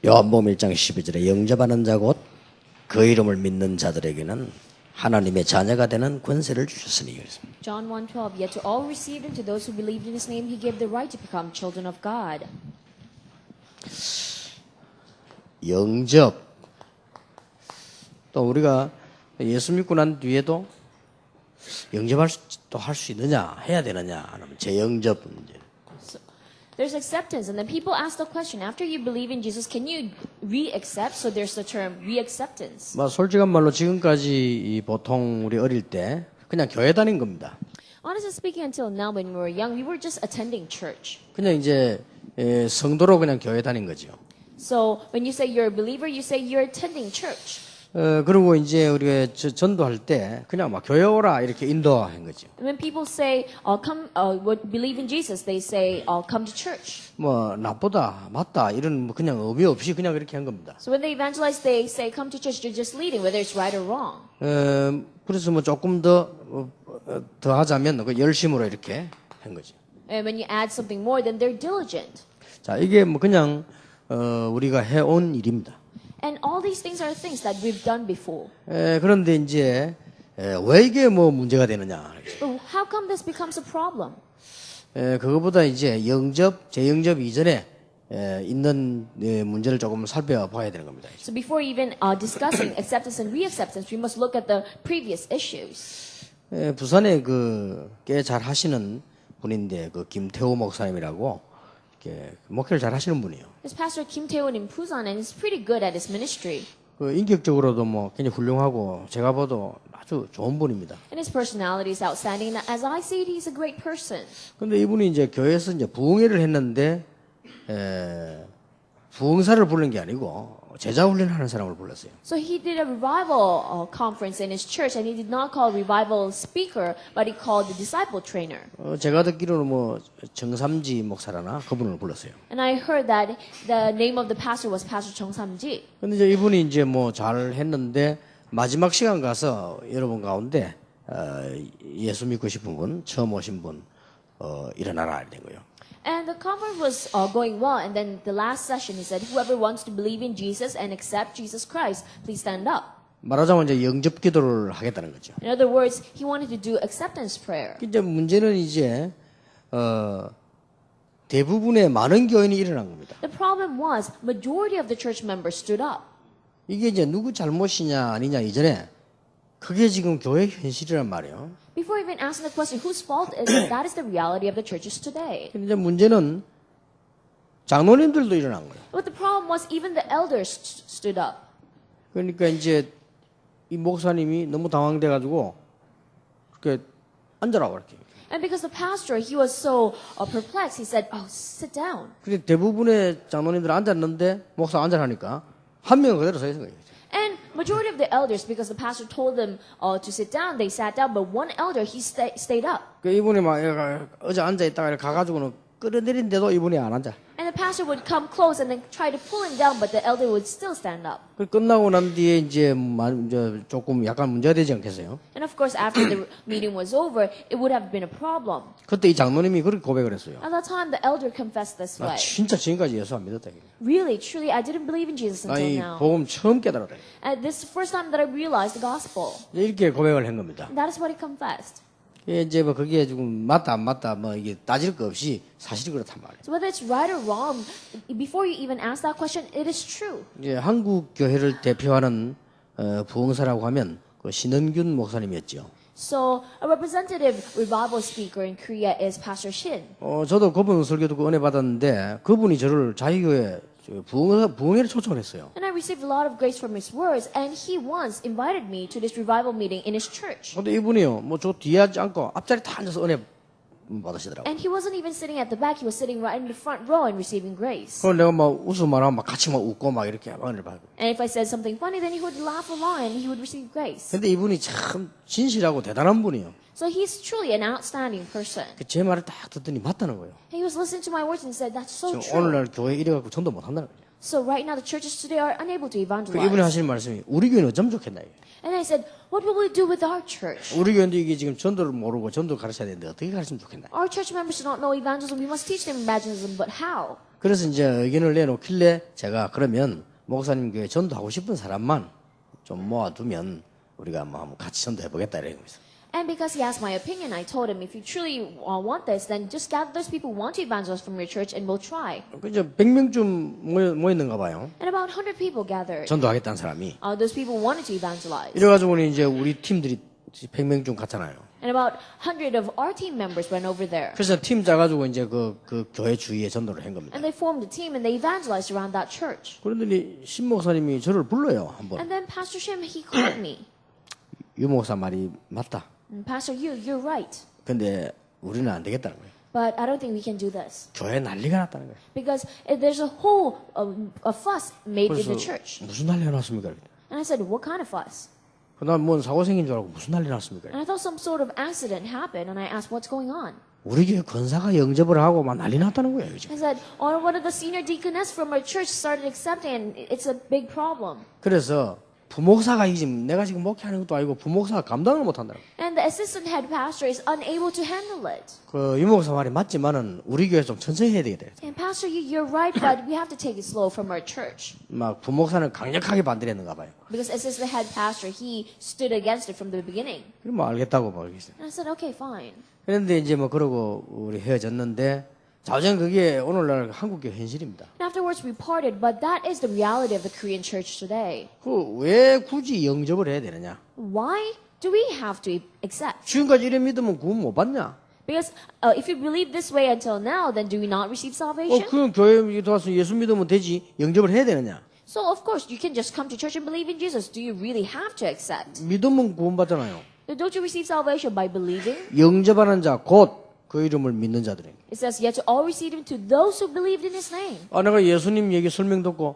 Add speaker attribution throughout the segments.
Speaker 1: 요한복음 1장 12절에 영접하는 자 곧 그 이름을 믿는 자들에게는 하나님의 자녀가 되는 권세를 주셨으니.
Speaker 2: John 1:12. Yet to all who received him, to those who believed in his name, he gave the right to become children of God.
Speaker 1: 영접. 또 우리가 예수 믿고 난 뒤에도 영접할 또 할 수 있느냐, 해야 되느냐 하면 재영접 문제.
Speaker 2: There's acceptance, and then people ask the question: after you believe in Jesus, can you re-accept? So there's the term re-acceptance.
Speaker 1: 뭐 솔직한 말로 지금까지 보통 우리 어릴 때 그냥 교회 다닌 겁니다.
Speaker 2: Honestly speaking, until now, when we were young, we were just attending church.
Speaker 1: 그냥 이제 성도로 그냥 교회 다닌 거죠.
Speaker 2: So when you say you're a believer, you say you're attending church.
Speaker 1: 그리고 이제 우리가 전도할 때 그냥 막 교회 오라 이렇게 인도한 거죠.
Speaker 2: When people say, "Come, believe in Jesus," they say, "Come to church."
Speaker 1: 뭐 나쁘다, 맞다 이런 뭐 그냥 의미 없이 그냥 그렇게 한 겁니다.
Speaker 2: So when they evangelize, they say, "Come to church." They're just leading, whether it's right or wrong.
Speaker 1: 그래서 뭐 조금 더 하자면 그 열심으로 이렇게 한 거죠.
Speaker 2: And when you add something more, then they're diligent.
Speaker 1: 자, 이게 뭐 그냥 우리가 해온 일입니다.
Speaker 2: And all these things are things that we've done before.
Speaker 1: 그런데 이제 왜 이게 뭐 문제가 되느냐?
Speaker 2: But how come this becomes a problem?
Speaker 1: 그거보다 이제 영접, 재영접 이전에 있는 문제를 조금 살펴봐야 되는 겁니다.
Speaker 2: So before even discussing acceptance and reacceptance, we must look at the previous issues.
Speaker 1: 부산에 꽤 잘 하시는 분인데 그 김태호 목사님이라고 목회를 잘 하시는 분이에요.
Speaker 2: This pastor Kim Tae-won in Busan, and he's pretty good at his ministry.
Speaker 1: 인격적으로도 뭐 굉장히 훌륭하고 제가 봐도 아주 좋은 분입니다.
Speaker 2: And his personality is outstanding. And as I see it, he's a great person.
Speaker 1: 근데 이분이 이제 교회에서 이제 부흥회를 했는데 부흥사를 부르는 게 아니고 제자 훈련하는 사람을 불렀어요.
Speaker 2: So he did a revival conference in his church, and he did not call revival speaker, but he called the disciple trainer.
Speaker 1: 제가 듣기로는 뭐 정삼지 목사라나 그분을 불렀어요.
Speaker 2: And I heard that the name of the pastor was Pastor Chung Sam-ji.
Speaker 1: 근데 이제 이분이 이제 뭐 잘 했는데 마지막 시간 가서 여러분 가운데 예수 믿고 싶은 분, 처음 오신 분 일어나라 이런 거예요.
Speaker 2: And the conference was going well, and then the last session, he said, "Whoever wants to believe in Jesus and accept Jesus Christ, please stand up."
Speaker 1: 말하자면 이제 영접 기도를 하겠다는 거죠.
Speaker 2: In other words, he wanted to do acceptance prayer.
Speaker 1: 이제 문제는 이제 대부분의 많은 교인이 일어난 겁니다.
Speaker 2: The problem was majority of the church members stood up.
Speaker 1: 이게 이제 누구 잘못이냐 아니냐 이전에 그게 지금 교회 현실이란 말이에요.
Speaker 2: Before even asking the question, whose fault is it? That is the reality of the churches today.
Speaker 1: 근데 이제 문제는 장로님들도 일어난 거예요.
Speaker 2: But the problem was even the elders stood up.
Speaker 1: 그러니까 이제 이 목사님이 너무 당황돼 가지고 이렇게 앉으라고 이렇게.
Speaker 2: And because the pastor, he was so perplexed, he said, "Oh, sit down."
Speaker 1: 근데 대부분의 장로님들 앉았는데 목사 앉으라니까 한 명은 그대로 서 있는 거예요.
Speaker 2: And majority of the elders, because the pastor told them to sit down, they sat down. But one elder, he stayed up.
Speaker 1: 그 이분이 막 어제 앉아 있다가 이렇게 가가지고는 끌어내린데도 이분이 안 앉아.
Speaker 2: And the pastor would come close and then try to pull him down, but the elder would still stand up.
Speaker 1: 그 끝나고 난 뒤에 이제 조금 약간 문제가 되지 않겠어요?
Speaker 2: And of course, after the meeting was over, it would have been a problem.
Speaker 1: 그때 이 장로님이 그렇게 고백을 했어요.
Speaker 2: At that time, the elder confessed this
Speaker 1: 나
Speaker 2: way.
Speaker 1: 진짜 지금까지 예수 안 믿었다.
Speaker 2: Really, truly, I didn't believe in Jesus
Speaker 1: 나
Speaker 2: until
Speaker 1: 이
Speaker 2: now.
Speaker 1: 복음 처음 깨달았다.
Speaker 2: And this is the first time that I realized the gospel.
Speaker 1: 이렇게 고백을 한 겁니다.
Speaker 2: And that is what he confessed.
Speaker 1: 이제 뭐 그게 지금 맞다 안 맞다 뭐 이게 따질 거 없이 사실이 그렇단 말이에요.
Speaker 2: So whether it's right or wrong, before you even ask that question, it is true.
Speaker 1: 이제 한국 교회를 대표하는 부흥사라고 하면 그 신은균 목사님이었죠.
Speaker 2: So a representative revival speaker in Korea is Pastor Shin.
Speaker 1: 저도 그분 설교 듣고 은혜 받았는데 그분이 저를 자기교회 부흥회를 초청을 했어요.
Speaker 2: And I received a lot of grace from his words, and he once invited me to this revival meeting in his church.
Speaker 1: 근데 이분이요, 뭐 저 뒤에 앉지 않고 앞자리 다 앉아서 은혜 받으시더라고요.
Speaker 2: And he wasn't even sitting at the back, he was sitting right in the front row and receiving grace.
Speaker 1: 그럼 내가 막 웃음 말하면 막 같이 막 웃고 막 이렇게 은혜를 받고.
Speaker 2: And if I said something funny, then he would laugh along and he would receive grace.
Speaker 1: 근데 이분이 참 진실하고 대단한 분이에요.
Speaker 2: So he's truly an outstanding person.
Speaker 1: 제 말을 딱 듣더니 맞다는 거예요.
Speaker 2: And he was listening to my words and said, "That's so
Speaker 1: 저
Speaker 2: true."
Speaker 1: 오늘날 교회 이래갖고 전도 못 한다는 거예요.
Speaker 2: So right now the churches today are unable to
Speaker 1: 그
Speaker 2: evangelize.
Speaker 1: 이분이 하시는 말씀이 우리 교회는 어쩌면 좋겠나 이게.
Speaker 2: And I said, what will we do with our church?
Speaker 1: 우리 교회도 이게 지금 전도를 모르고 전도 가르쳐야 되는데 어떻게 가르치면 좋겠나.
Speaker 2: Our church members do not know evangelism. We must teach them evangelism, but how?
Speaker 1: 그래서 이제 의견을 내놓길래 제가 그러면 목사님 교회 전도하고 싶은 사람만 좀 모아두면 우리가 뭐 한번 같이 전도해 보겠다 이런 거죠.
Speaker 2: And because he asked my opinion, I told him, if you truly want this, then just gather those people who want to evangelize from your church and we'll try.
Speaker 1: 그저 100명쯤 모였는가 봐요.
Speaker 2: And about 100 people gathered.
Speaker 1: 전도하겠다는 사람이.
Speaker 2: Those people wanted to evangelize.
Speaker 1: 이래가지고는 이제 우리 팀들이 100명쯤 갔잖아요.
Speaker 2: And about 100 of our team members went over there.
Speaker 1: 그래서 팀 짜가지고 이제 그 교회 주위에 전도를 한 겁니다.
Speaker 2: And they formed a team and they evangelized around that church.
Speaker 1: 그런데 신 목사님이 저를 불러요 한번.
Speaker 2: And then Pastor Shim, he called me.
Speaker 1: 유 목사 말이 맞다.
Speaker 2: Pastor Yu, you're right.
Speaker 1: 근데 우리는 안 되겠다는 거예요.
Speaker 2: But I don't think we can do this.
Speaker 1: 교회 난리가 났다는 거예요.
Speaker 2: Because there's a whole a fuss made in
Speaker 1: 그래서
Speaker 2: the church.
Speaker 1: 무슨 난리가 났습니까?
Speaker 2: And I said, what kind of fuss?
Speaker 1: 그다음 뭔 사고 생긴 줄 알고 무슨 난리 났습니까?
Speaker 2: And I thought some sort of accident happened. And I asked, what's going on?
Speaker 1: 우리 교회 권사가 영접을 하고 막 난리 났다는 거예요 지금.
Speaker 2: I said, one of the senior deaconess from our church started accepting, and it's a big problem.
Speaker 1: 그래서 부목사가 지금 내가 지금 목회하는 것도 아니고 부목사가 감당을 못한다고.
Speaker 2: And the assistant head pastor is unable to handle it.
Speaker 1: 그 유목사 말이 맞지만은 우리 교회 좀 천천히 해야 되겠다.
Speaker 2: And Pastor, you're right, but we have to take it slow from our church.
Speaker 1: 막 부목사는 강력하게 반대를 했는가 봐요.
Speaker 2: Because assistant head pastor, he stood against it from the beginning.
Speaker 1: 그럼 뭐 알겠다고 막 그랬어요.
Speaker 2: And I said, okay, fine.
Speaker 1: 그런데 이제 뭐 그러고 우리 헤어졌는데 자우전 그게 오늘날 한국교 현실입니다.
Speaker 2: And afterwards we parted, but that is the reality of the Korean church today.
Speaker 1: 그 왜 굳이 영접을 해야 되느냐?
Speaker 2: Why do we have to accept?
Speaker 1: 지금까지 이래 믿으면 구원 못 받냐?
Speaker 2: Because if you believe this way until now, then do we not receive salvation?
Speaker 1: 그럼 교회에 들어와서 예수 믿으면 되지 영접을 해야 되느냐?
Speaker 2: So of course you can just come to church and believe in Jesus. Do you really have to accept?
Speaker 1: 믿으면 구원 받잖아요.
Speaker 2: Don't you receive salvation by believing?
Speaker 1: 영접하는 자 곧 그 이름을 믿는 자들이.
Speaker 2: It says, yet to all receive him to those who believed in his name.
Speaker 1: 내가 예수님 얘기 설명 듣고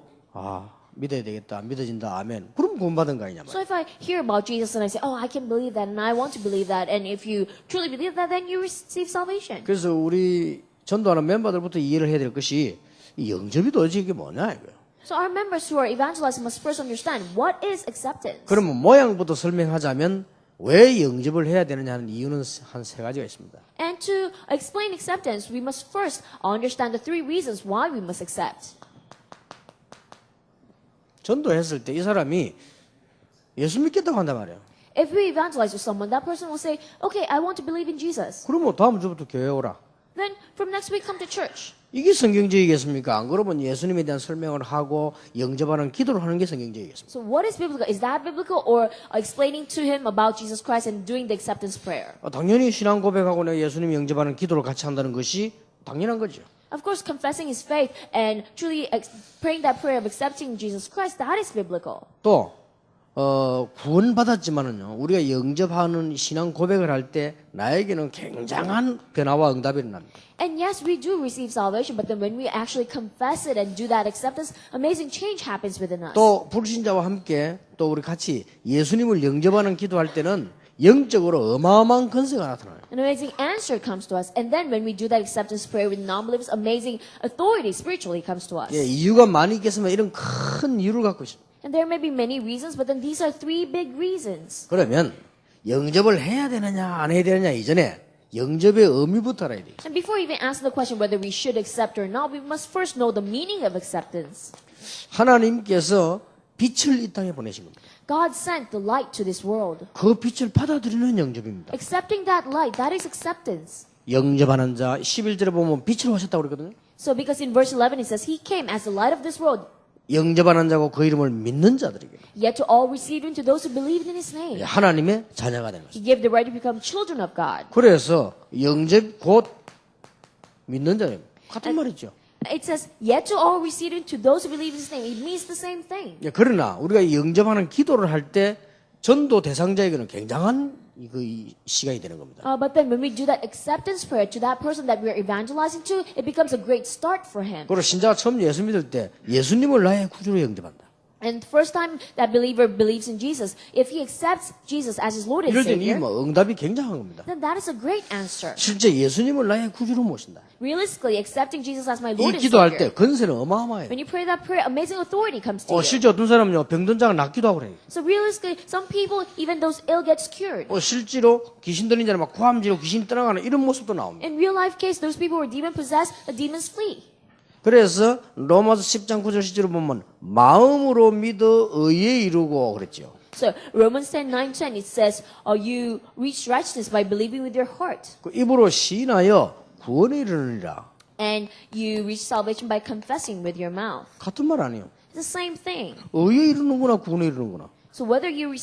Speaker 1: 믿어야 되겠다 믿어진다 아멘. 그럼 구원 받은 거 아니냐
Speaker 2: So
Speaker 1: 말이야.
Speaker 2: if I hear about Jesus and I say, oh, I can believe that and I want to believe that, and if you truly believe that, then you receive salvation.
Speaker 1: 그래서 우리 전도하는 멤버들부터 이해를 해야 될 것이 이 영접이 도대체 이게 뭐냐 이거예요.
Speaker 2: So our members who are evangelizing must first understand what is acceptance.
Speaker 1: 그러면 모양부터 설명하자면 왜 영접을 해야 되느냐 하는 이유는 한 세 가지가 있습니다.
Speaker 2: And to explain acceptance, we must first understand the three reasons why we must accept.
Speaker 1: 전도했을 때 이 사람이 예수 믿겠다고 한단 말이에요.
Speaker 2: If we evangelize to someone, that person will say, okay, I want to believe in Jesus.
Speaker 1: 그러면 다음 주부터 교회 오라.
Speaker 2: Then from next week, come to church.
Speaker 1: 이게 성경적이겠습니까? 안 그러면 예수님에 대한 설명을 하고 영접하는 기도를 하는 게 성경적이겠습니까?
Speaker 2: So what is biblical? Is that biblical, or explaining to him about Jesus Christ and doing the acceptance prayer?
Speaker 1: 당연히 신앙 고백하고 내가 예수님 영접하는 기도를 같이 한다는 것이 당연한 거죠.
Speaker 2: Of course, confessing his faith and truly praying that prayer of accepting Jesus Christ, that is biblical.
Speaker 1: 또 구원받았지만은요, 우리가 영접하는 신앙 고백을 할 때 나에게는 굉장한 변화와 응답이 일어납니다.
Speaker 2: And yes, we do receive salvation, but then when we actually confess it and do that acceptance, amazing change happens within us.
Speaker 1: 또 불신자와 함께 또 우리 같이 예수님을 영접하는 기도할 때는 영적으로 어마어마한 권세가 나타나요.
Speaker 2: An amazing answer comes to us. And then when we do that acceptance prayer with non-believers, amazing authority spiritually comes to us.
Speaker 1: 예, 이유가 많이 있겠지만 이런 큰 이유를 갖고 있습니다.
Speaker 2: And there may be many reasons, but then these are three big reasons.
Speaker 1: 그러면 영접을 해야 되느냐 안 해야 되느냐 이전에 영접의 의미부터 알아야 돼요.
Speaker 2: And before even answering the question whether we should accept or not, we must first know the meaning of acceptance.
Speaker 1: 하나님께서 빛을 이 땅에 보내신 겁니다.
Speaker 2: God sent the light to this world.
Speaker 1: 그 빛을 받아들이는 영접입니다.
Speaker 2: Accepting that light, that is acceptance.
Speaker 1: 영접하는 자 11절에 보면 빛을 오셨다고 그러거든요.
Speaker 2: So because in verse 11 it says, He came as the light of this world,
Speaker 1: 영접하는 자고 그 이름을 믿는 자들에게
Speaker 2: yet to all received him, to those who believed in His name.
Speaker 1: 하나님의 자녀가 되는
Speaker 2: He
Speaker 1: 것입니다.
Speaker 2: gave the right to become children of God.
Speaker 1: 그래서 영접 곧 믿는 자예요. 같은 말이죠.
Speaker 2: It says, yet to all received him, to those who believe in His name. It means the same thing.
Speaker 1: 예, 그러나 우리가 영접하는 기도를 할 때 전도 대상자에게는 굉장한 이 시간이 되는 겁니다.
Speaker 2: But then when we do that acceptance prayer to that person that we are evangelizing to, it becomes a great start for him.
Speaker 1: 그리고 신자가 처음 예수 믿을 때 예수님을 나의 구주로 영접한다.
Speaker 2: And the first time that believer believes in Jesus, if he accepts Jesus as his Lord and
Speaker 1: 이럴 때는
Speaker 2: Savior,
Speaker 1: 응답이 굉장한 겁니다.
Speaker 2: then that is a great answer.
Speaker 1: 실제 예수님을 나의 구주로 모신다.
Speaker 2: Realistically, accepting Jesus as my
Speaker 1: 이
Speaker 2: Lord and
Speaker 1: 기도할
Speaker 2: Savior.
Speaker 1: 때 건세는 어마어마해요.
Speaker 2: When you pray that prayer, amazing authority comes to you.
Speaker 1: 실제 어떤 사람은요 병든 자가 낫기도 하고 그래요.
Speaker 2: So realistically, some people, even those ill, gets cured.
Speaker 1: 실제로 귀신 들린 자는 막 고함지로 귀신 떠나가는 이런 모습도 나옵니다.
Speaker 2: In real life case, those people who are demon possessed, the demons flee.
Speaker 1: 그래서 로마서 10장 9절 10절을 보면 마음으로 믿어 의에 이루고 그랬죠.
Speaker 2: So Romans 10:9-10 it says, you reach righteousness by believing with your heart,
Speaker 1: 그 입으로 시인하여 구원에 이르느니라.
Speaker 2: and you reach salvation by confessing with your mouth.
Speaker 1: 같은 말 아니에요.
Speaker 2: It's the same thing.
Speaker 1: 의에 이르는구나 구원에 이르는구나.
Speaker 2: So whether you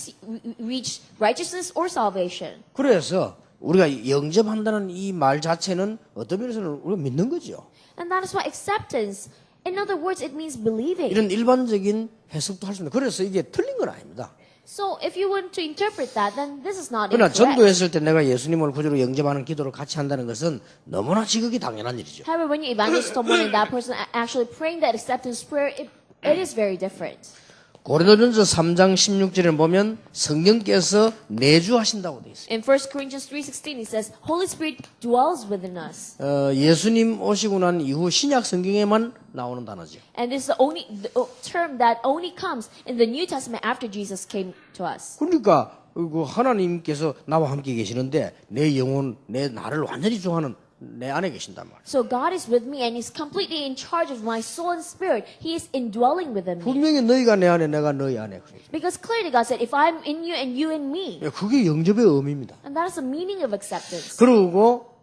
Speaker 2: reach righteousness or salvation,
Speaker 1: 그래서 우리가 영접한다는 이 말 자체는 어떤 면에서는 우리가 믿는 거죠.
Speaker 2: and that is why acceptance, in other words, it means believing.
Speaker 1: 이런 일반적인 해석도 할 수 있습니다. 그래서 이게 틀린 건 아닙니다.
Speaker 2: So if you want to interpret that, then this is not
Speaker 1: 그러나
Speaker 2: incorrect.
Speaker 1: 전도했을 때 내가 예수님을 구주로 영접하는 기도를 같이 한다는 것은 너무나 지극히 당연한 일이죠.
Speaker 2: However, when you evangelize someone and that person actually praying that acceptance prayer, it is very different.
Speaker 1: 고린도전서 3장 16절에 보면 성령께서 내주하신다고 되어 있어요.
Speaker 2: In 1 Corinthians 3:16, it says, Holy Spirit dwells within us.
Speaker 1: 예수님 오시고 난 이후 신약 성경에만 나오는 단어죠.
Speaker 2: And this is the term that only comes in the New Testament after Jesus came to us.
Speaker 1: 그러니까 하나님께서 나와 함께 계시는데 내 영혼, 내 나를 완전히 좋아하는 내 안에 계신단 말이에요.
Speaker 2: So God is with me and He's completely in charge of my soul and spirit. He is indwelling within me.
Speaker 1: 분명히 너희가 내 안에 내가 너희 안에.
Speaker 2: Because clearly God said, if I'm in you and you in me.
Speaker 1: 그게 영접의 의미입니다.
Speaker 2: And that is the meaning of acceptance.
Speaker 1: 그리고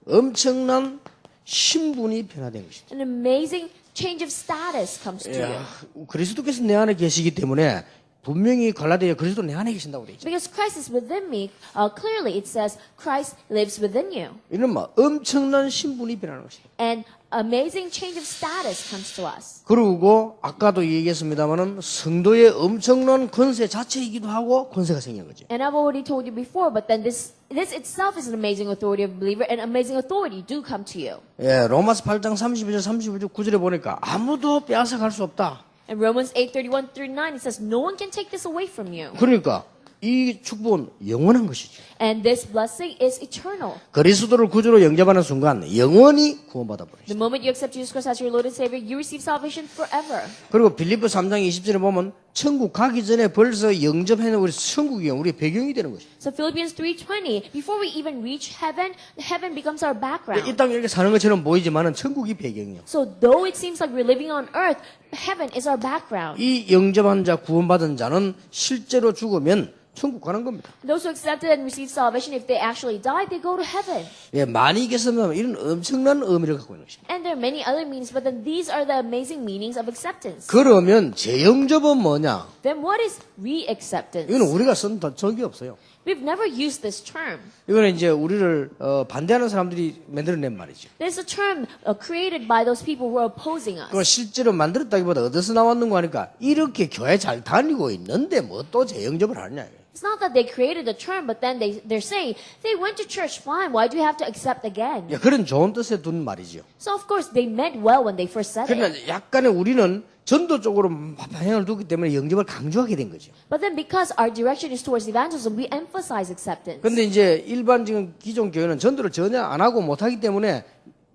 Speaker 1: 엄청난 신분이 변화된 것이죠.
Speaker 2: An amazing change of status comes to you.
Speaker 1: 그리스도께서 내 안에 계시기 때문에 분명히 갈라디아에 그리스도 내 안에 계신다고 되어 있죠.
Speaker 2: Because Christ is within me, clearly it says Christ lives within you.
Speaker 1: 이런 엄청난 신분이 변하는 것이죠.
Speaker 2: And amazing change of status comes to us.
Speaker 1: 그리고 아까도 얘기했습니다마는 성도의 엄청난 권세 자체이기도 하고 권세가 생긴 거죠.
Speaker 2: And I've already told you before, but then this itself is an amazing authority of a believer, and amazing authority do come to you.
Speaker 1: 로마서 8장 32절 35절 9절에 보니까 아무도 빼앗아갈 수 없다.
Speaker 2: In Romans 8:31-9, it says, no one can take this away from you.
Speaker 1: 그러니까 이 축복은 영원한 것이죠.
Speaker 2: And this blessing is eternal.
Speaker 1: 그리스도를 구주로 영접하는 순간 영원히 구원받아 버리죠.
Speaker 2: The moment you accept Jesus Christ as your Lord and Savior, you receive salvation forever.
Speaker 1: 그리고 빌립보 3장 20절에 보면 천국 가기 전에 벌써 영접해놓은 우리 천국이 우리 배경이 되는 것이죠.
Speaker 2: So Philippians 3:20, before we even reach heaven, heaven becomes our background.
Speaker 1: 이 땅 이렇게 사는 것처럼 보이지만은 천국이 배경이요.
Speaker 2: So though it seems like we're living on earth, heaven is our background.
Speaker 1: 이 영접한 자 구원받은 자는 실제로 죽으면 천국 가는 겁니다.
Speaker 2: Those who accepted and received salvation, if they actually die, they go to heaven.
Speaker 1: 많이 계시면 이런 엄청난 의미를 갖고 있는 것입니다.
Speaker 2: And there are many other meanings, but then these are the amazing meanings of acceptance.
Speaker 1: 그러면 재영접은 뭐냐?
Speaker 2: Then what is re-acceptance?
Speaker 1: 이건 우리가 쓴 적이 없어요.
Speaker 2: We've never used this term.
Speaker 1: 이거는 이제 우리를 반대하는 사람들이 만들어낸 말이죠.
Speaker 2: There's a term created by those people who are opposing us.
Speaker 1: 그 실제로 만들었다기보다 어디서 나왔는가 하니까 이렇게 교회 잘 다니고 있는데 뭐 또 재영접을 하느냐.
Speaker 2: It's not that they created the term, but then they're saying, they went to church fine, why do you have to accept again?
Speaker 1: 그런 좋은 뜻에 둔 말이죠.
Speaker 2: So of course, they meant well when they first said
Speaker 1: 그러나
Speaker 2: it.
Speaker 1: 약간의 우리는 전도 쪽으로 방향을 두기 때문에 영접을 강조하게 된 거죠.
Speaker 2: But then because our direction is towards evangelism, we emphasize acceptance.
Speaker 1: 근데 이제 일반적인 기존 교회는 전도를 전혀 안 하고 못 하기 때문에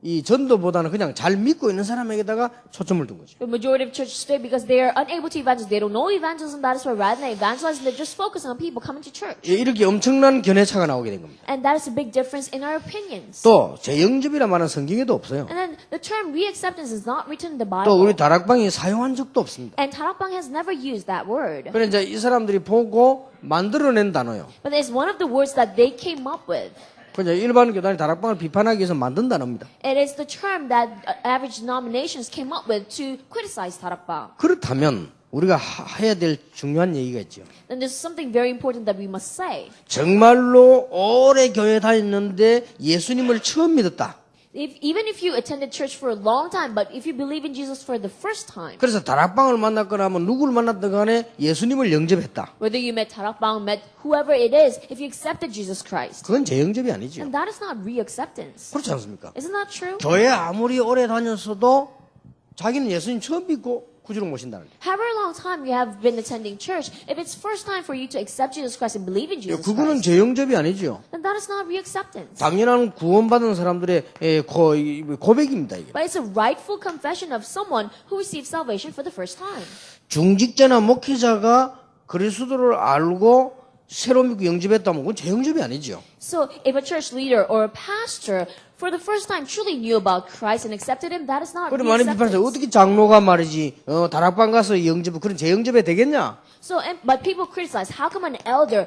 Speaker 1: 이 전도보다는 그냥 잘 믿고 있는 사람에게다가 초점을 둔 거죠.
Speaker 2: The majority of churches today, because they are unable to evangelize, they don't know evangelism, that is why rather than evangelize, they just focus on people coming to church.
Speaker 1: 이렇게 엄청난 견해차가 나오게 된 겁니다.
Speaker 2: And that is a big difference in our opinions.
Speaker 1: 또 재영접이란 말은 성경에도 없어요.
Speaker 2: And then the term re-acceptance is not written in the
Speaker 1: 또 우리
Speaker 2: Bible.
Speaker 1: 다락방이 사용한 적도 없습니다.
Speaker 2: And Tarakbang has never used that word.
Speaker 1: 그래 이제 이 사람들이 보고 만들어낸 단어요.
Speaker 2: But it's one of the words that they came up with.
Speaker 1: 그냥 일반 교단이 다락방을 비판하기 위해서 만든 단어입니다.
Speaker 2: It is the term that average denominations came up with to criticize Tarakbang.
Speaker 1: 그렇다면 우리가 해야 될 중요한 얘기가 있죠.
Speaker 2: Then there's something very important that we must say.
Speaker 1: 정말로 오래 교회 다녔는데 예수님을 처음 믿었다.
Speaker 2: Even if you attended church for a long time, but if you believe in Jesus for the first time,
Speaker 1: 그래서 다락방을 만났거나 하면 누구를 만났든 간에 예수님을 영접했다.
Speaker 2: whether you met Tarakbang, met whoever it is, if you accepted Jesus Christ,
Speaker 1: 그건 재영접이 아니죠.
Speaker 2: then that is not re-acceptance.
Speaker 1: 그렇지 않습니까?
Speaker 2: Isn't that true?
Speaker 1: 교회 아무리 오래 다녔어도 자기는 예수님 처음 믿고 구주로 모신다는 게.
Speaker 2: However long time you have been attending church, if it's first time for you to accept Jesus Christ and believe in Jesus
Speaker 1: 그거는
Speaker 2: Christ,
Speaker 1: 죄 영접이 아니죠.
Speaker 2: then that is not reacceptance.
Speaker 1: 당연한 구원받은 사람들의 고백입니다. 이게.
Speaker 2: But it's a rightful confession of someone who received salvation for the first time.
Speaker 1: 중직자나 목회자가 그리스도를 알고 새로 믿고 영접했다면 그건 죄 영접이 아니죠.
Speaker 2: So if a church leader or a pastor for the first time truly knew about Christ and accepted him, that is not
Speaker 1: 그럼 많이 비판해서
Speaker 2: reacceptance.
Speaker 1: 어떻게 장로가 말이지 다락방 가서 영접 그런 재 영접이 되겠냐?
Speaker 2: So, but people criticize, how come an elder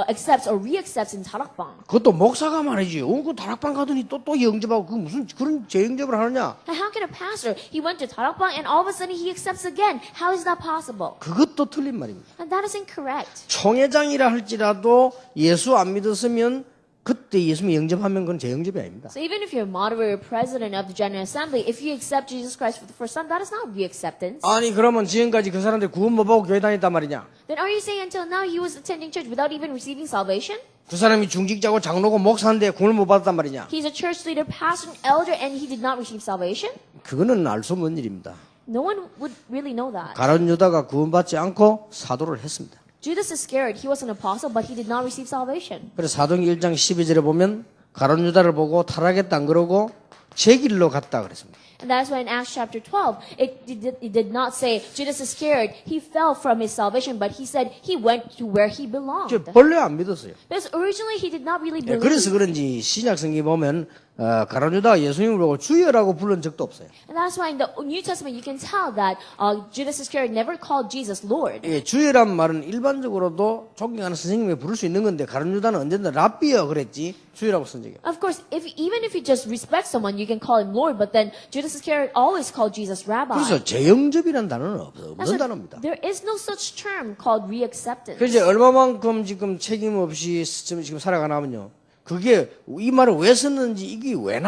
Speaker 2: accepts or re-accepts in 다락방?
Speaker 1: 그것도 목사가 말이지. 그 다락방 가더니 또 영접하고 그 무슨 그런 재 영접을 하느냐?
Speaker 2: And how can a pastor, he went to 다락방 and all of a sudden he accepts again? How is that possible?
Speaker 1: 그것도 틀린 말입니다.
Speaker 2: And that is incorrect.
Speaker 1: 총회장이라 할지라도 예수 안 믿었으면 그때 예수님 영접하면 그건 재 영접이 아닙니다.
Speaker 2: So even if you're a moderator, president of the General Assembly, if you accept Jesus Christ for the first time, that is not re-acceptance.
Speaker 1: 아니 그러면 지금까지 그 사람들 구원 못 받고 교회 다녔단 말이냐?
Speaker 2: Then are you saying until now he was attending church without even receiving salvation?
Speaker 1: 그 사람이 중직자고 장로고 목사인데 구원을 못 받았단 말이냐?
Speaker 2: He's a church leader, pastor, and elder, and he did not receive salvation?
Speaker 1: 그거는 알 수 없는 일입니다.
Speaker 2: No one would really know that.
Speaker 1: 가룟 유다가 구원받지 않고 사도를 했습니다.
Speaker 2: Judas Iscariot, he was an apostle, but he did not receive salvation.
Speaker 1: 그래서 사도행 1장 12절에 보면 가룟 유다를 보고 타락했다 안 그러고 제 길로 갔다 그랬습니다.
Speaker 2: And that's why in Acts chapter 12, it did not say Judas Iscariot, he fell from his salvation, but he said he went to where he belonged.
Speaker 1: 본래 안 믿었어요.
Speaker 2: Because originally he did not really
Speaker 1: 예,
Speaker 2: believe.
Speaker 1: 그래서 그런지 신약 성경에 보면 가룟 유다가 예수님을 보고 주여라고 부른 적도 없어요.
Speaker 2: And that's why in the New Testament you can tell that Judas Iscariot never called Jesus Lord.
Speaker 1: 예, 주여란 말은 일반적으로도 존경하는 선생님이 부를 수 있는 건데 가룟 유다는 언제나 랍비여 그랬지 주여라고 쓴 적이 없어요.
Speaker 2: Of course, even if you just respect someone, you can call him Lord, but then Judas Iscariot always called Jesus Rabbi.
Speaker 1: 그래서 재영접이라는 단어는 없는
Speaker 2: That's why
Speaker 1: 단어입니다.
Speaker 2: there is no such term called re-acceptance.
Speaker 1: 그래서 이제 얼마만큼 지금 책임 없이 지금 살아가나면요. 그게 이 말을 왜 썼는지 이게 왜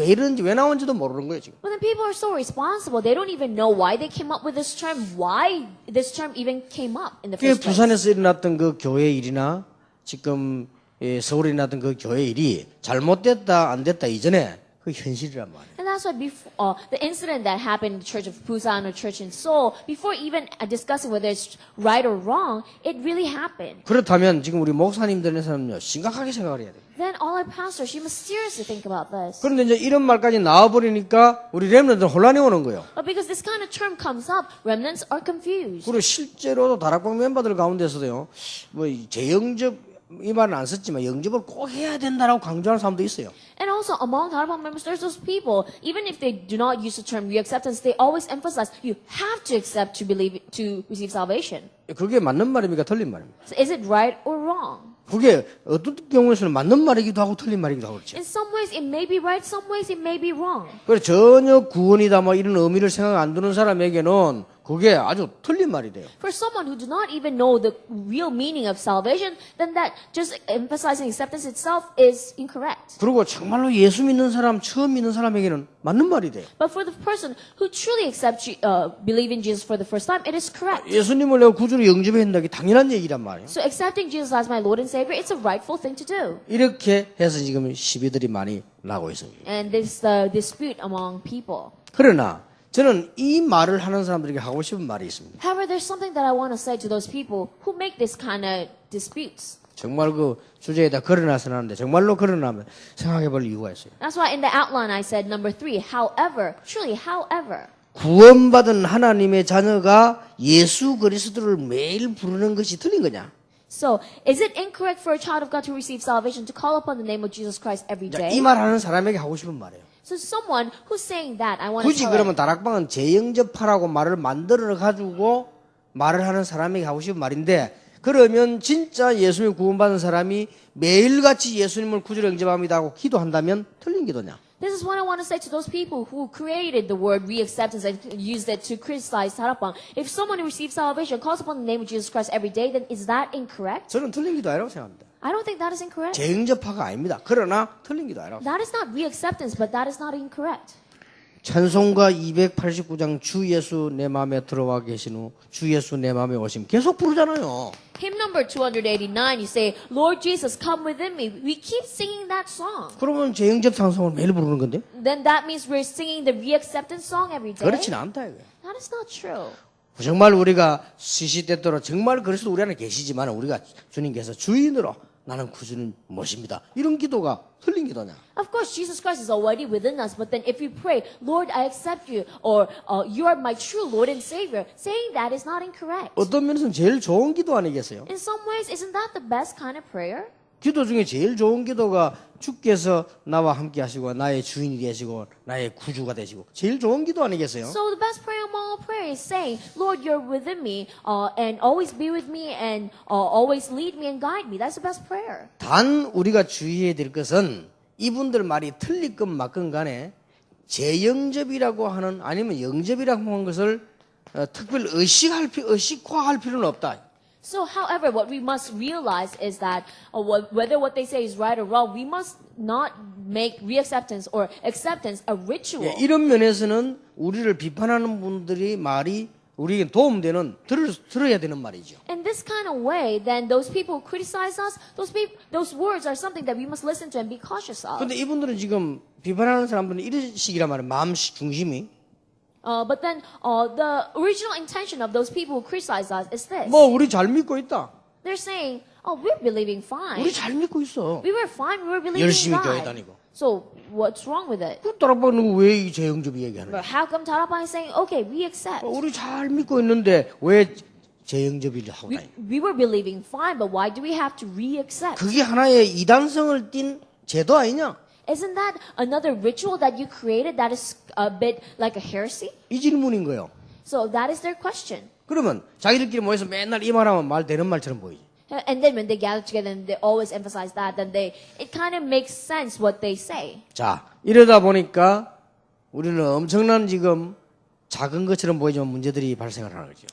Speaker 1: 이런지 왜 나온지도 모르는 거예요 지금.
Speaker 2: But then people are so responsible. They don't even know why they came up with this term, why this term even came up in the
Speaker 1: 그
Speaker 2: first place.
Speaker 1: 부산에서 일어났던 그 교회 일이나 지금 서울에 일어났던 그 교회 일이 잘못됐다 안 됐다 이전에 그 현실이란 말이에요.
Speaker 2: And that's why before the incident that happened in the church of Busan or church in Seoul, before even discussing whether it's right or wrong, it really happened.
Speaker 1: 그렇다면 지금 우리 목사님들에서는요 심각하게 생각을 해야 돼요.
Speaker 2: Then all our pastors, you must seriously think about this.
Speaker 1: 그런데 이제 이런 말까지 나와버리니까 우리 렘넌트는 혼란이 오는 거예요.
Speaker 2: But because this kind of term comes up, remnants are confused.
Speaker 1: 그리고 실제로도 다락방 멤버들 가운데서도요, 뭐 재영접 이 말은 안 썼지만 영접을 꼭 해야 된다라고 강조하는 사람도 있어요.
Speaker 2: And also among Darabang members, there's those people, even if they do not use the term re-acceptance, they always emphasize you have to accept to believe to receive salvation.
Speaker 1: 그게 맞는 말입니까? 틀린 말입니까?
Speaker 2: So is it right or wrong?
Speaker 1: 그게 어떤 경우에서는 맞는 말이기도 하고 틀린 말이기도 하고 그렇죠.
Speaker 2: In some ways it may be right, some ways it may be wrong.
Speaker 1: 그래서 전혀 구원이다 뭐 이런 의미를 생각 안 두는 사람에게는 그게 아주 틀린 말이 돼요.
Speaker 2: For someone who do not even know the real meaning of salvation, then that just emphasizing acceptance itself is incorrect.
Speaker 1: 그리고 정말로 예수 믿는 사람, 처음 믿는 사람에게는 맞는 말이 돼요.
Speaker 2: But for the person who truly believe in Jesus for the first time, it is correct.
Speaker 1: 예수님을 내가 구주로 영접해야 한다는 게 당연한 얘기란 말이에요.
Speaker 2: So accepting Jesus as my Lord and Savior, it's a rightful thing to do.
Speaker 1: 이렇게 해서 지금 시비들이 많이 나고 있습니다.
Speaker 2: And this the dispute among people.
Speaker 1: 그러나 저는 이 말을 하는 사람들에게 하고 싶은 말이 있습니다.
Speaker 2: However, there's something that I want to say to those people who make this kind of disputes.
Speaker 1: 정말 그 주제에다 걸어놔서 하는데 정말로 걸어놔면 생각해 볼 이유가 있어요.
Speaker 2: That's why in the outline I said number 3, however, truly, however.
Speaker 1: 구원받은 하나님의 자녀가 예수 그리스도를 매일 부르는 것이 틀린 거냐?
Speaker 2: So, is it incorrect for a child of God to receive salvation to call upon the name of Jesus Christ every
Speaker 1: 이
Speaker 2: day?
Speaker 1: 말 하는 사람에게 하고 싶은 말이에요.
Speaker 2: So someone who's saying that, I want to
Speaker 1: 굳이
Speaker 2: tell
Speaker 1: 그러면
Speaker 2: them,
Speaker 1: 다락방은 재영접하라고 말을 만들어 가지고 말을 하는 사람에게 하고 싶은 말인데 그러면 진짜 예수님 구원받은 사람이 매일같이 예수님을 구주로 영접합니다 하고 기도한다면 틀린 기도냐?
Speaker 2: this is what I want to say to those people who created the word re-acceptance and used it to criticize Sarapang. If someone who receives salvation calls upon the name of Jesus Christ every day, then is that incorrect?
Speaker 1: 저는 틀린 기도 아니라고 생각합니다.
Speaker 2: I don't think that is incorrect.
Speaker 1: 재영접파가 아닙니다. 그러나 틀린 기도 아니라고.
Speaker 2: That is not re-acceptance, but that is not incorrect.
Speaker 1: 찬송가 289장 주 예수 내 마음에 들어와 계신 후 주 예수 내 마음에 오심 계속 부르잖아요.
Speaker 2: Hymn number 289, you say, Lord Jesus, come within me. We keep singing that song.
Speaker 1: 그러면 재영접 찬송을 매일 부르는 건데?
Speaker 2: Then that means we're singing the re-acceptance song every day.
Speaker 1: 그렇지는 않다 이거예요.
Speaker 2: That is not true.
Speaker 1: 정말 우리가 시시때때로 정말 그리스도 우리 안에 계시지만 우리가 주님께서 주인으로 나는 구주는 모십니다. 이런 기도가 틀린 기도냐?
Speaker 2: Of course, Jesus Christ is already within us, but then if we pray, Lord, I accept you, or you are my true Lord and Savior, saying that is not incorrect.
Speaker 1: 어떤 면에서는 제일 좋은 기도 아니겠어요?
Speaker 2: In some ways, isn't that the best kind of prayer?
Speaker 1: 기도 중에 제일 좋은 기도가 주께서 나와 함께 하시고 나의 주인이 되시고 나의 구주가 되시고 제일 좋은 기도 아니겠어요?
Speaker 2: So the best prayer among all prayer is saying, Lord, you're within me, and always be with me, and always lead me and guide me. That's the best prayer.
Speaker 1: 단 우리가 주의해야 될 것은 이분들 말이 틀리건 맞건 간에 재영접이라고 하는 아니면 영접이라고 하는 것을 특별히 의식화할 필요는 없다.
Speaker 2: So, however, what we must realize is that whether what they say is right or wrong, we must not make reacceptance or acceptance a ritual.
Speaker 1: 예, 이런 면에서는 우리를 비판하는 분들이 말이 우리에게 도움되는 들어야 되는 말이죠.
Speaker 2: In this kind of way, then those people who criticize us, those words are something that we must listen to and be cautious of.
Speaker 1: 근데 이분들은 지금 비판하는 사람들은 이런 식이란 말이에요. 마음 중심이.
Speaker 2: But then the original intention of those people who criticize us is this.
Speaker 1: 뭐 우리 잘 믿고 있다.
Speaker 2: They're saying, oh, we're believing fine.
Speaker 1: 우리 잘 믿고 있어.
Speaker 2: We were fine, we were believing
Speaker 1: 열심히 교회
Speaker 2: fine.
Speaker 1: 다니고.
Speaker 2: So, what's wrong with it?
Speaker 1: 그 따라봐는 왜이 재영접 얘기하는 거야?
Speaker 2: But how come Tarapang is saying, okay, we accept?
Speaker 1: 우리 잘 믿고 있는데 왜 재영접을 하고 다니?
Speaker 2: We were believing fine, but why do we have to re-accept?
Speaker 1: 그게 하나의 이단성을 띤 제도 아니냐?
Speaker 2: Isn't that another ritual that you created that is a bit like a heresy?
Speaker 1: 이 질문인 거예요.
Speaker 2: So that is their question.
Speaker 1: 그러면 자기들끼리 모여서 맨날 이 말하면 말 되는 말처럼 보이지.
Speaker 2: And then when they gather together and they always emphasize that, then it kind of makes sense what they say.
Speaker 1: 자, 이러다 보니까 우리는 엄청난 지금 작은 것처럼 보이지만 문제들이 발생을 하는 거죠.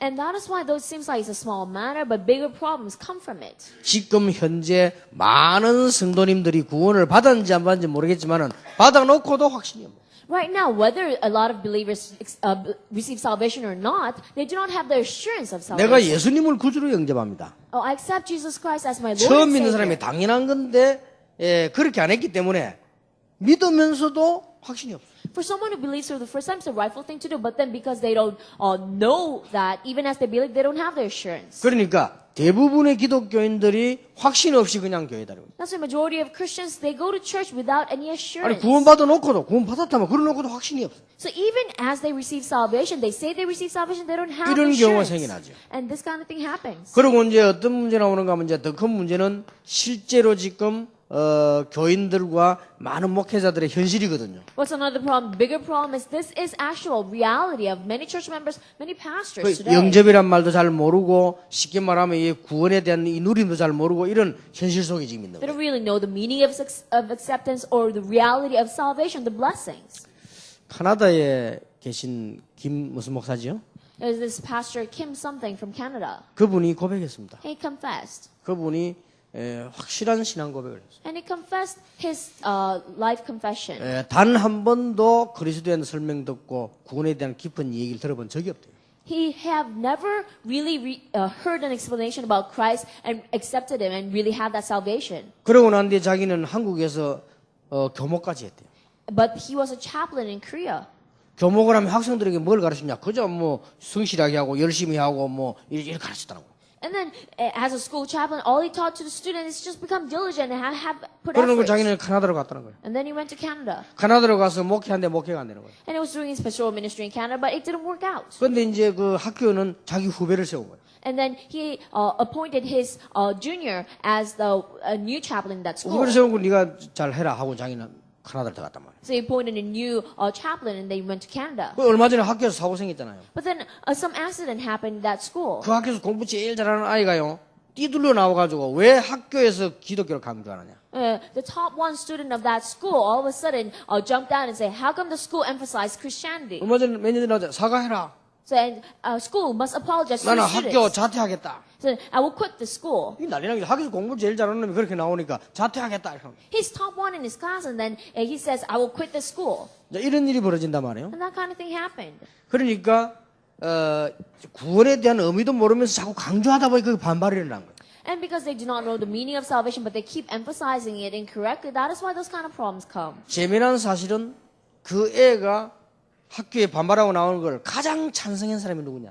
Speaker 2: And that is why though it seems like it's a small matter, but bigger problems come from it.
Speaker 1: 지금 현재 많은 성도님들이 구원을 받았는지 안 받았는지 모르겠지만은 받아놓고도 확신이 없어.
Speaker 2: Right now, whether a lot of believers receive salvation or not, they do not have the assurance of
Speaker 1: 내가
Speaker 2: salvation.
Speaker 1: 예수님을 구주로 영접합니다.
Speaker 2: Oh, I accept Jesus Christ as my Lord
Speaker 1: 처음
Speaker 2: and
Speaker 1: 믿는
Speaker 2: Savior.
Speaker 1: 사람이 당연한 건데 그렇게 안 했기 때문에 믿으면서도 확신이 없어.
Speaker 2: For someone who believes for the first time, it's the rightful thing to do. But then because they don't know that, even as they believe, they don't have the assurance.
Speaker 1: 그러니까 대부분의 기독교인들이 확신 없이 그냥 교회 다니고.
Speaker 2: That's the majority of Christians. They go to church without any
Speaker 1: 아니
Speaker 2: assurance.
Speaker 1: 구원 받아놓고도 구원 받았다면 그러놓고도 확신이 없어.
Speaker 2: So even as they receive salvation, they say they receive salvation, they don't have
Speaker 1: 이런 경우가
Speaker 2: assurance.
Speaker 1: 생겨나죠.
Speaker 2: And this kind of thing happens.
Speaker 1: 그리고 이제 어떤 문제 나오는가 하면 이제 더 큰 문제는 실제로 지금 교인들과 많은 목회자들의 현실이거든요.
Speaker 2: What's another problem? Bigger problem is this is actual reality of many church members, many pastors
Speaker 1: 그
Speaker 2: today.
Speaker 1: 영접이란 말도 잘 모르고 쉽게 말하면 이 구원에 대한 이 누림도 잘 모르고 이런 현실 속에 지금 있는
Speaker 2: They
Speaker 1: 거예요.
Speaker 2: don't really know the meaning of acceptance or the reality of salvation, the blessings.
Speaker 1: 카나다에 계신 김 무슨 목사지요?
Speaker 2: There's this pastor Kim something from Canada.
Speaker 1: 그분이 고백했습니다.
Speaker 2: He confessed.
Speaker 1: 그분이 확실한 신앙 고백을 했어요.
Speaker 2: And he confessed his life confession.
Speaker 1: 단 한 번도 그리스도에 대한 설명 듣고 구원에 대한 깊은 얘기를 들어본 적이 없대요.
Speaker 2: He have never really heard an explanation about Christ and accepted him and really had that salvation.
Speaker 1: 그러고 난 뒤에 자기는 한국에서 교목까지 했대요.
Speaker 2: But he was a chaplain in Korea.
Speaker 1: 교목을 하면 학생들에게 뭘 가르치냐? 그저 뭐 성실하게 하고 열심히 하고 뭐 이렇게 가르치더라고요.
Speaker 2: And then, as a school chaplain, all he taught to the students is just become diligent and have put
Speaker 1: 그러는 걸
Speaker 2: effort.
Speaker 1: 자기는 카나다로 갔다는 거예요.
Speaker 2: And then he went to Canada.
Speaker 1: 카나다로 가서 목회하는데 목회가 안 되는 거예요.
Speaker 2: And he was doing his pastoral ministry in Canada, but it didn't work out.
Speaker 1: 그런데 이제 그 학교는 자기 후배를 세운 거예요.
Speaker 2: And then he appointed his junior as the new chaplain in that school.
Speaker 1: 후배를 세운 거 네가 잘 해라 하고 자기는 카나다로 들어갔단 말이에요.
Speaker 2: So he appointed a new chaplain and they went to Canada.
Speaker 1: 그 얼마 전에 학교에서 사고 생겼잖아요.
Speaker 2: But then some accident happened in that school.
Speaker 1: 그 학교에서 공부 제일 잘하는 아이가요. 뛰들려 나와가지고 왜 학교에서 기독교를 강조하느냐.
Speaker 2: The top one student of that school all of a sudden jumped out and said, how come the school emphasized Christianity?
Speaker 1: 얼마 전에 몇 년 전에 나왔잖아. 사과해라.
Speaker 2: So and, school must apologize to
Speaker 1: 나는
Speaker 2: the
Speaker 1: 학교
Speaker 2: students.
Speaker 1: 자퇴하겠다.
Speaker 2: So I will quit the school.
Speaker 1: 이 난리 나게 학교에서 공부 제일 잘하는 놈이 그렇게 나오니까 자퇴하겠다. 이렇게 합니다.
Speaker 2: He's top one in his class and then he says, I will quit the school.
Speaker 1: 이제 이런 일이 벌어진단 말이에요.
Speaker 2: And that kind of thing happened.
Speaker 1: 그러니까 구원에 대한 의미도 모르면서 자꾸 강조하다 보니까 그게 반발이 일어난 거예요.
Speaker 2: And because they do not know the meaning of salvation, but they keep emphasizing it incorrectly, that is why those kind of problems come.
Speaker 1: 재미난 사실은 그 애가 학교에 반발하고 나오는 걸 가장 찬성한 사람이 누구냐?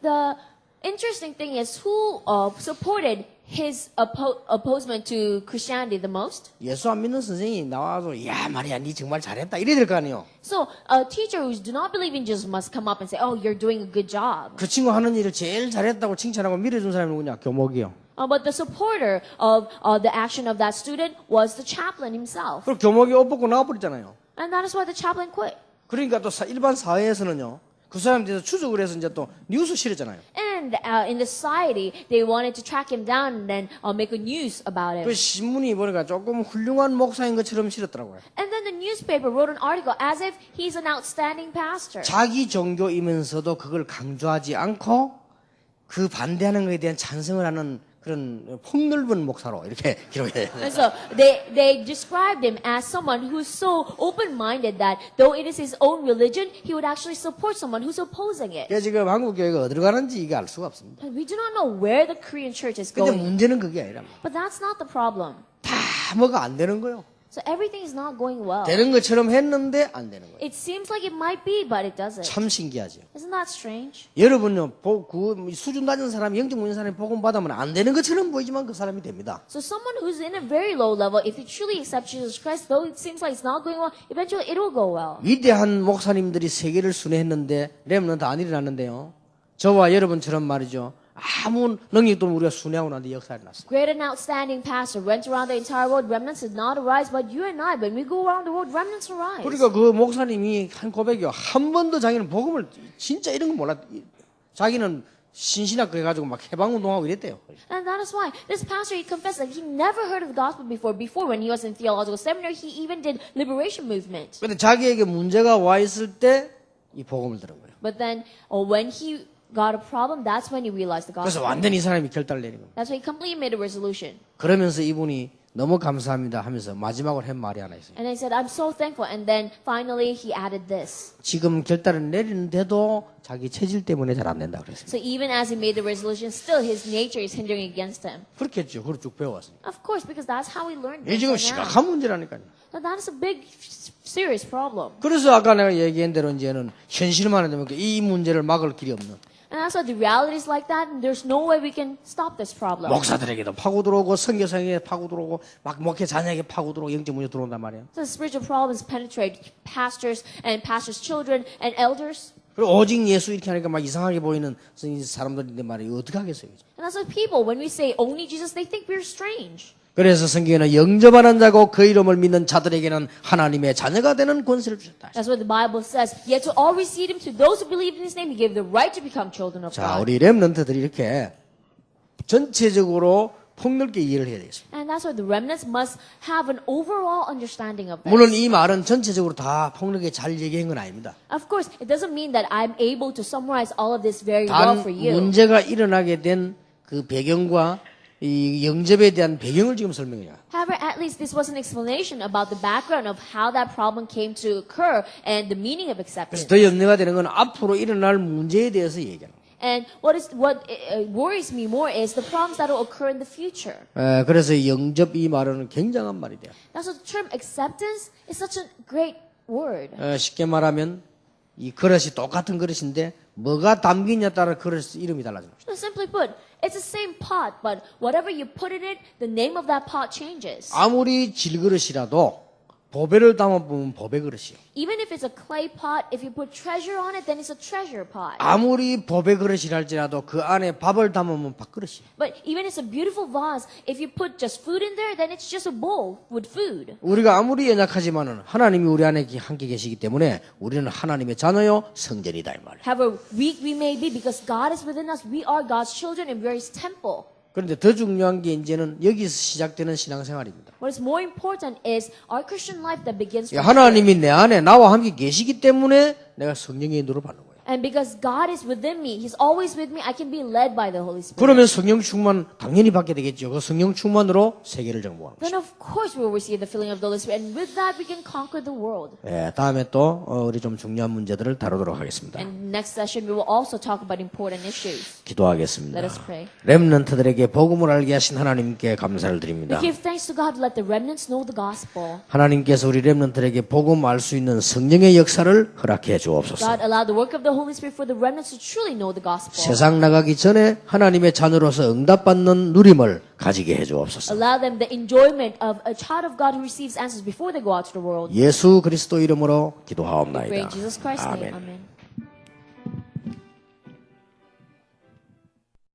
Speaker 2: the interesting thing is who supported his opposement to Christianity the most?
Speaker 1: 예수 안 믿는 선생이 나와서 야 말이야 니 정말 잘했다 이래야 될 거 아니에요.
Speaker 2: So a teacher who do not believe in Jesus must come up and say, "Oh, you're doing a good job."
Speaker 1: 그 친구 하는 일을 제일 잘했다고 칭찬하고 밀어준 사람이 누구냐? 교목이요.
Speaker 2: But the supporter of the action of that student was the chaplain himself.
Speaker 1: 그리고 교목이 옷 벗고 나와버렸잖아요.
Speaker 2: And that is why the chaplain quit.
Speaker 1: 그러니까 또 일반 사회에서는요. 그 사람에 대해서 추적을 해서 이제 또 뉴스 실었잖아요.
Speaker 2: And in the society, they wanted to track him down and then make a news about
Speaker 1: 그
Speaker 2: him.
Speaker 1: 신문이 보니까 조금 훌륭한 목사인 것처럼 실었더라고요.
Speaker 2: And then the newspaper wrote an article as if he's an outstanding pastor.
Speaker 1: 자기 종교이면서도 그걸 강조하지 않고 그 반대하는 것에 대한 찬성을 하는 그런 폭넓은 목사로 이렇게 기록해요.
Speaker 2: And so they described him as someone who's so open-minded that though it is his own religion, he would actually support someone who's opposing it.
Speaker 1: 그래서 지금 한국 교회가 어디로 가는지 이게 알 수가 없습니다.
Speaker 2: And we do not know where the Korean church is
Speaker 1: 근데
Speaker 2: going.
Speaker 1: 문제는 그게 아니라
Speaker 2: But that's not the problem.
Speaker 1: 다 뭐가 안 되는 거예요.
Speaker 2: So everything is not going well.
Speaker 1: 되는 것처럼 했는데 안 되는 거예요.
Speaker 2: It seems like it might be, but it doesn't.
Speaker 1: 참 신기하죠.
Speaker 2: Isn't that strange?
Speaker 1: 여러분요, 수준 낮은 사람이 영적 문제 사람이 복음 받으면 안 되는 것처럼 보이지만 그 사람이 됩니다.
Speaker 2: So someone who's in a very low level, if they truly accept Jesus Christ, though it seems like it's not going well, eventually it will go well.
Speaker 1: 위대한 목사님들이 세계를 순회했는데 렘넌트 안 일어났는데요. 저와 여러분처럼 말이죠. 아무 능력도 우리가 순회하고 나는데 역사가 났어요.
Speaker 2: Great and outstanding pastor went around the entire world. Remnants did not arise, but you and I, when we go around the world, remnants arise.
Speaker 1: 그러니까 그 목사님이 한 고백이요. 한 번도 자기는 복음을 진짜 이런 거 몰랐. 자기는 신신학 해가지고 막 해방운동하고 이랬대요.
Speaker 2: And that is why this pastor, he confessed that he never heard of the gospel before. Before, when he was in theological seminary, he even did liberation movement.
Speaker 1: 근데 자기에게 문제가 와 있을 때 이 복음을 들은 거예요.
Speaker 2: But then, when he got a problem, that's when he realized the
Speaker 1: 그래서
Speaker 2: gospel.
Speaker 1: 완전히 이 사람이 결단을 내린 겁니다.
Speaker 2: That's why he completely made a resolution.
Speaker 1: 그러면서 이분이 너무 감사합니다 하면서 마지막으로 한 말이 하나 있어요.
Speaker 2: And he said, I'm so thankful. And then finally he added this.
Speaker 1: 지금 결단을 내리는데도 자기 체질 때문에 잘 안 된다 그랬어요.
Speaker 2: So even as he made the resolution, still his nature is hindering against him.
Speaker 1: 그렇겠죠. 그걸 쭉 배워왔어요.
Speaker 2: Of course, because that's how he learned
Speaker 1: 이게
Speaker 2: this.
Speaker 1: 지금
Speaker 2: right now.
Speaker 1: 심각한 문제라니까요.
Speaker 2: So that is a big, serious problem.
Speaker 1: 그래서 아까 내가 얘기한 대로 이제는 현실만 하면 이 문제를 막을 길이 없는
Speaker 2: And also the reality is like that, and there's no way we can stop this problem.
Speaker 1: 목사들에게도 파고 들어오고 선교사에게 파고 들어오고 막 목회 자녀에게 파고 들어오고 영적 문제 들어온단 말이에요.
Speaker 2: So spiritual problems penetrate pastors and pastors' children and elders.
Speaker 1: 그리고 오직 예수 이렇게 하니까 막 이상하게 보이는 사람들인데 말이에요. 어떻게 하겠어요?
Speaker 2: And also people, when we say only Jesus, they think we're strange.
Speaker 1: 그래서 성경에는 영접하는 자고 그 이름을 믿는 자들에게는 하나님의 자녀가 되는 권세를 주셨다.
Speaker 2: That's what the Bible says. Yet to all receive him, to those who believe in his name, he gave the right to become children of
Speaker 1: 자,
Speaker 2: God.
Speaker 1: 우리 렘넌트들이 이렇게 전체적으로 폭넓게 이해를 해야 되겠습니다.
Speaker 2: And that's why the remnants must have an overall understanding of this.
Speaker 1: 물론 이 말은 전체적으로 다 폭넓게 잘 얘기한 건 아닙니다.
Speaker 2: Of course, it doesn't mean that I'm able to summarize all of this very well
Speaker 1: 단
Speaker 2: for you.
Speaker 1: 문제가 일어나게 된 그 배경과 이 영접에 대한 배경을 지금 설명해요.
Speaker 2: However, at least this was an explanation about the background of how that problem came to occur and the meaning of acceptance.
Speaker 1: 그래서 더 염려가 되는 건 앞으로 일어날 문제에 대해서 얘기하는 거예요.
Speaker 2: And what worries me more is the problems that will occur in the future.
Speaker 1: 그래서 영접 이 말은 굉장한 말이 돼요.
Speaker 2: That's why the term acceptance is such a great word.
Speaker 1: 쉽게 말하면 이 그릇이 똑같은 그릇인데 뭐가 담기냐에 따라 그릇 이름이 달라져요.
Speaker 2: So simply put, it's the same pot, but whatever you put in it, the name of that pot changes.
Speaker 1: 아무리 질그릇이라도 보배를 담아보면 보배 그릇이요.
Speaker 2: Even if it's a clay pot, if you put treasure on it, then it's a treasure pot.
Speaker 1: 아무리 보배 그릇이랄지라도 그 안에 밥을 담으면 밥그릇이요.
Speaker 2: But even if it's a beautiful vase, if you put just food in there, then it's just a bowl with food.
Speaker 1: 우리가 아무리 연약하지만은 하나님이 우리 안에 함께 계시기 때문에 우리는 하나님의 자녀요 성전이다 이 말이에요.
Speaker 2: However weak we may be, because God is within us, we are God's children and we are His temple.
Speaker 1: 그런데 더 중요한 게 이제는 여기서 시작되는 신앙생활입니다.
Speaker 2: What is more important is our Christian life that begins from here.
Speaker 1: 하나님이 내 안에 나와 함께 계시기 때문에 내가 성령의 인도를 받는 거예요.
Speaker 2: And because God is within me, He's always with me, I can be led by the Holy Spirit.
Speaker 1: 그러면 성령 충만 당연히 받게 되겠죠. 그 성령 충만으로 세계를 정복하는
Speaker 2: Then
Speaker 1: 것이죠.
Speaker 2: of course we will receive the filling of the Holy Spirit, and with that we can conquer the world.
Speaker 1: 다음에 또 우리 좀 중요한 문제들을 다루도록 하겠습니다.
Speaker 2: And next session we will also talk about important issues.
Speaker 1: 기도하겠습니다.
Speaker 2: Let us pray.
Speaker 1: 렘넌트들에게 복음을 알게 하신 하나님께 감사를 드립니다.
Speaker 2: We give thanks to God to let the remnants know the gospel.
Speaker 1: 하나님께서 우리 렘넌트들에게 복음 알 수 있는 성령의 역사를 허락해 주옵소서.
Speaker 2: God allow the work of the Holy Spirit for the remnants to truly know the gospel.
Speaker 1: 세상 나가기 전에 하나님의 자녀로서 응답받는 누림을 가지게 해주옵소서.
Speaker 2: Allow them the enjoyment of a child of God who receives answers before they go out to the world.
Speaker 1: 예수 그리스도 이름으로
Speaker 2: We pray
Speaker 1: 기도하옵나이다.
Speaker 2: in Jesus Christ's name.
Speaker 1: 아멘.
Speaker 2: Amen.